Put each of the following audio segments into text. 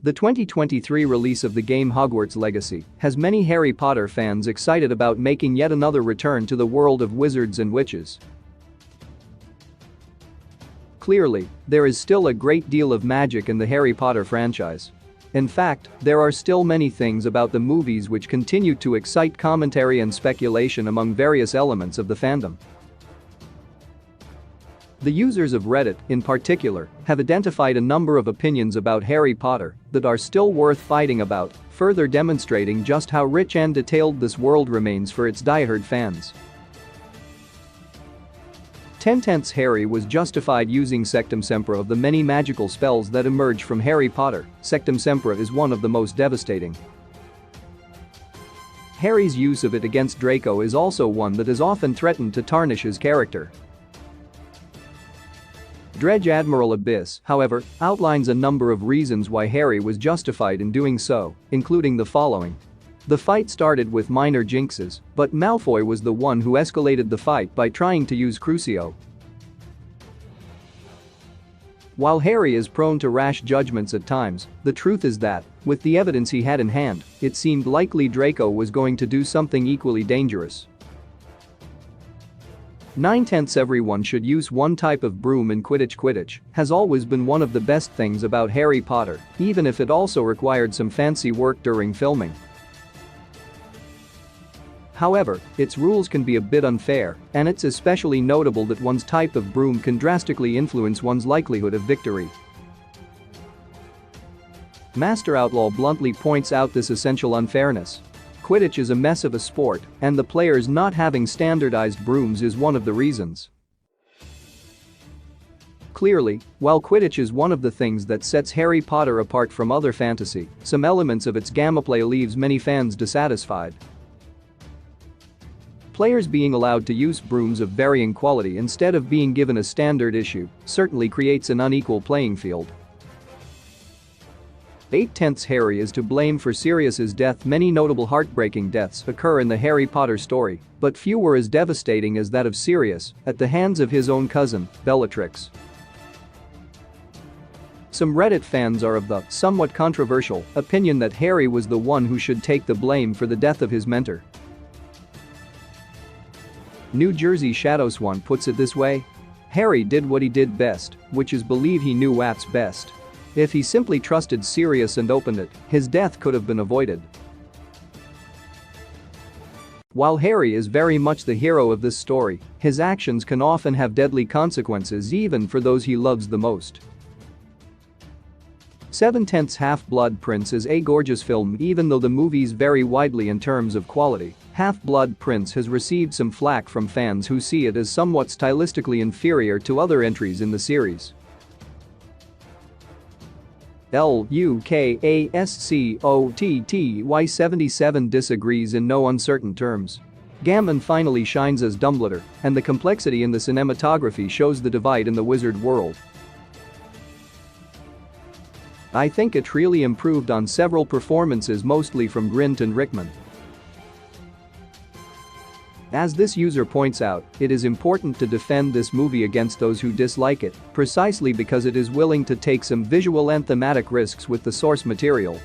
The 2023 release of the game Hogwarts Legacy has many Harry Potter fans excited about making yet another return to the world of wizards and witches. Clearly, there is still a great deal of magic in the Harry Potter franchise. In fact, there are still many things about the movies which continue to excite commentary and speculation among various elements of the fandom. The users of Reddit, in particular, have identified a number of opinions about Harry Potter that are still worth fighting about, further demonstrating just how rich and detailed this world remains for its diehard fans. 10 Harry was justified using Sectum Sempra of the many magical spells that emerge from Harry Potter. Sectum Sempra is one of the most devastating. Harry's use of it against Draco is also one that has often threatened to tarnish his character. Dredge Admiral Abyss, however, outlines a number of reasons why Harry was justified in doing so, including the following. The fight started with minor jinxes, but Malfoy was the one who escalated the fight by trying to use Crucio. While Harry is prone to rash judgments at times, the truth is that, with the evidence he had in hand, it seemed likely Draco was going to do something equally dangerous. 9/10 Everyone should use one type of broom in Quidditch. Quidditch has always been one of the best things about Harry Potter, even if it also required some fancy work during filming. However, its rules can be a bit unfair, and it's especially notable that one's type of broom can drastically influence one's likelihood of victory. Master Outlaw bluntly points out this essential unfairness. Quidditch is a mess of a sport, and the players not having standardized brooms is one of the reasons. Clearly, while Quidditch is one of the things that sets Harry Potter apart from other fantasy, some elements of its gameplay leaves many fans dissatisfied. Players being allowed to use brooms of varying quality instead of being given a standard issue certainly creates an unequal playing field. 8/10 Harry is to blame for Sirius's death. Many notable heartbreaking deaths occur in the Harry Potter story, but few were as devastating as that of Sirius at the hands of his own cousin, Bellatrix. Some Reddit fans are of the somewhat controversial opinion that Harry was the one who should take the blame for the death of his mentor. New Jersey Shadowswan puts it this way: Harry did what he did best, which is believe he knew what's best. If he simply trusted Sirius and opened it, his death could have been avoided. While Harry is very much the hero of this story, his actions can often have deadly consequences even for those he loves the most. 7/10 Half-Blood Prince is a gorgeous film. Even though the movies vary widely in terms of quality, Half-Blood Prince has received some flack from fans who see it as somewhat stylistically inferior to other entries in the series. LUKASCOTTY77 disagrees in no uncertain terms. Gammon finally shines as Dumbledore, and the complexity in the cinematography shows the divide in the wizard world. I think it really improved on several performances, mostly from Grint and Rickman. As this user points out, it is important to defend this movie against those who dislike it, precisely because it is willing to take some visual and thematic risks with the source material.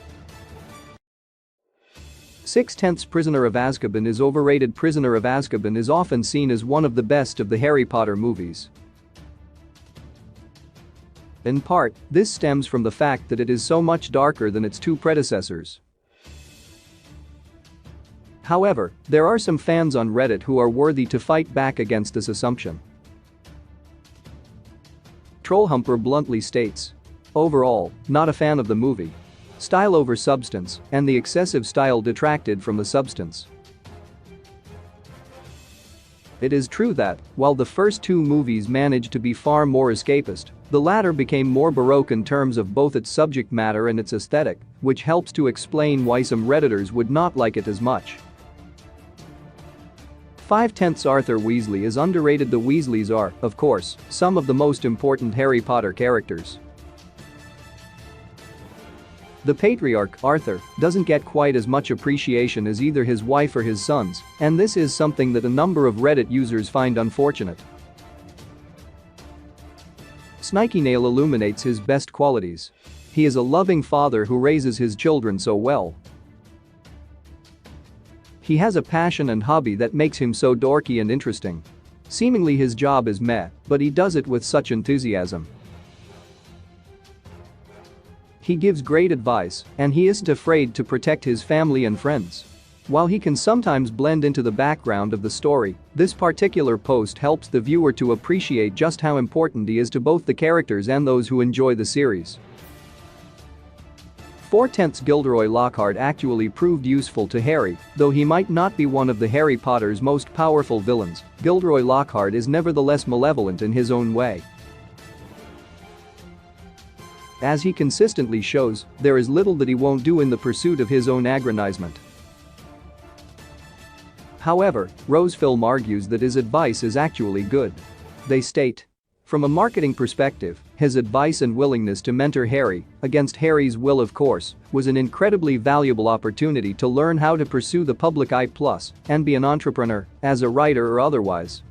6/10 Prisoner of Azkaban is overrated. Prisoner of Azkaban is often seen as one of the best of the Harry Potter movies. In part, this stems from the fact that it is so much darker than its two predecessors. However, there are some fans on Reddit who are worthy to fight back against this assumption. Trollhumper bluntly states, "Overall, not a fan of the movie. Style over substance, and the excessive style detracted from the substance." It is true that, while the first two movies managed to be far more escapist, the latter became more baroque in terms of both its subject matter and its aesthetic, which helps to explain why some Redditors would not like it as much. 5/10 Arthur Weasley is underrated. The Weasleys are, of course, some of the most important Harry Potter characters. The patriarch, Arthur, doesn't get quite as much appreciation as either his wife or his sons, and this is something that a number of Reddit users find unfortunate. Snikey Nail illuminates his best qualities. He is a loving father who raises his children so well. He has a passion and hobby that makes him so dorky and interesting. Seemingly his job is meh, but he does it with such enthusiasm. He gives great advice, and he isn't afraid to protect his family and friends. While he can sometimes blend into the background of the story, this particular post helps the viewer to appreciate just how important he is to both the characters and those who enjoy the series. 4/10 Gilderoy Lockhart actually proved useful to Harry, though he might not be one of the Harry Potter's most powerful villains. Gilderoy Lockhart is nevertheless malevolent in his own way. As he consistently shows, there is little that he won't do in the pursuit of his own aggrandizement. However, Rosefilm argues that his advice is actually good. They state, from a marketing perspective, his advice and willingness to mentor Harry, against Harry's will of course, was an incredibly valuable opportunity to learn how to pursue the public eye plus and be an entrepreneur, as a writer or otherwise.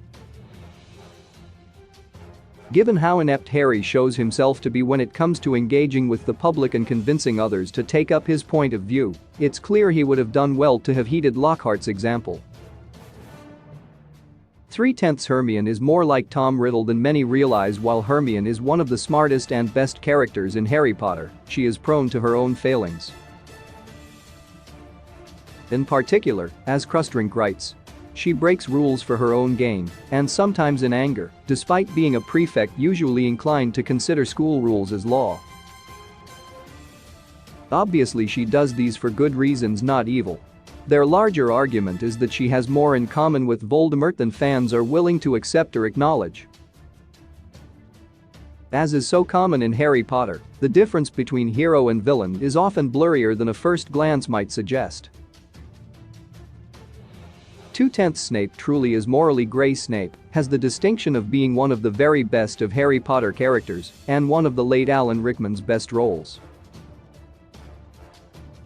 Given how inept Harry shows himself to be when it comes to engaging with the public and convincing others to take up his point of view, it's clear he would have done well to have heeded Lockhart's example. 3/10 Hermione is more like Tom Riddle than many realize. While Hermione is one of the smartest and best characters in Harry Potter, she is prone to her own failings. In particular, as Crustring writes, she breaks rules for her own gain, and sometimes in anger, despite being a prefect usually inclined to consider school rules as law. Obviously she does these for good reasons, not evil. Their larger argument is that she has more in common with Voldemort than fans are willing to accept or acknowledge. As is so common in Harry Potter, the difference between hero and villain is often blurrier than a first glance might suggest. 2/10 Snape truly is morally grey. Snape has the distinction of being one of the very best of Harry Potter characters and one of the late Alan Rickman's best roles.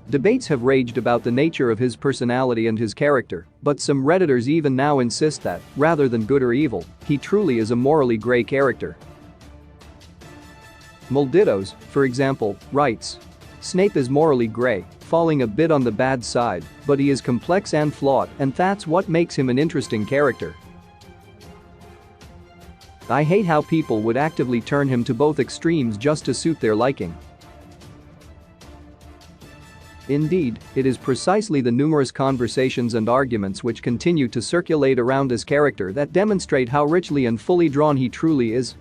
Debates have raged about the nature of his personality and his character, but some Redditors even now insist that, rather than good or evil, he truly is a morally grey character. Molditos, for example, writes, Snape is morally grey, falling a bit on the bad side, but he is complex and flawed, and that's what makes him an interesting character. I hate how people would actively turn him to both extremes just to suit their liking. Indeed, it is precisely the numerous conversations and arguments which continue to circulate around his character that demonstrate how richly and fully drawn he truly is.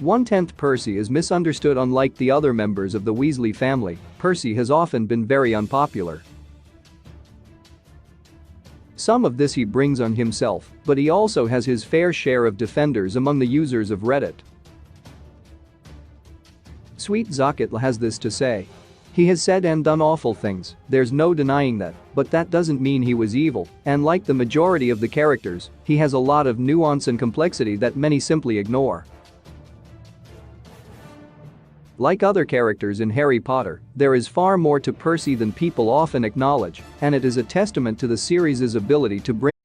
1/10 Percy is misunderstood. Unlike the other members of the Weasley family, Percy has often been very unpopular. Some of this he brings on himself, but he also has his fair share of defenders among the users of Reddit. Sweet Zocketl has this to say. He has said and done awful things, there's no denying that, but that doesn't mean he was evil, and like the majority of the characters, he has a lot of nuance and complexity that many simply ignore. Like other characters in Harry Potter, there is far more to Percy than people often acknowledge, and it is a testament to the series' ability to bring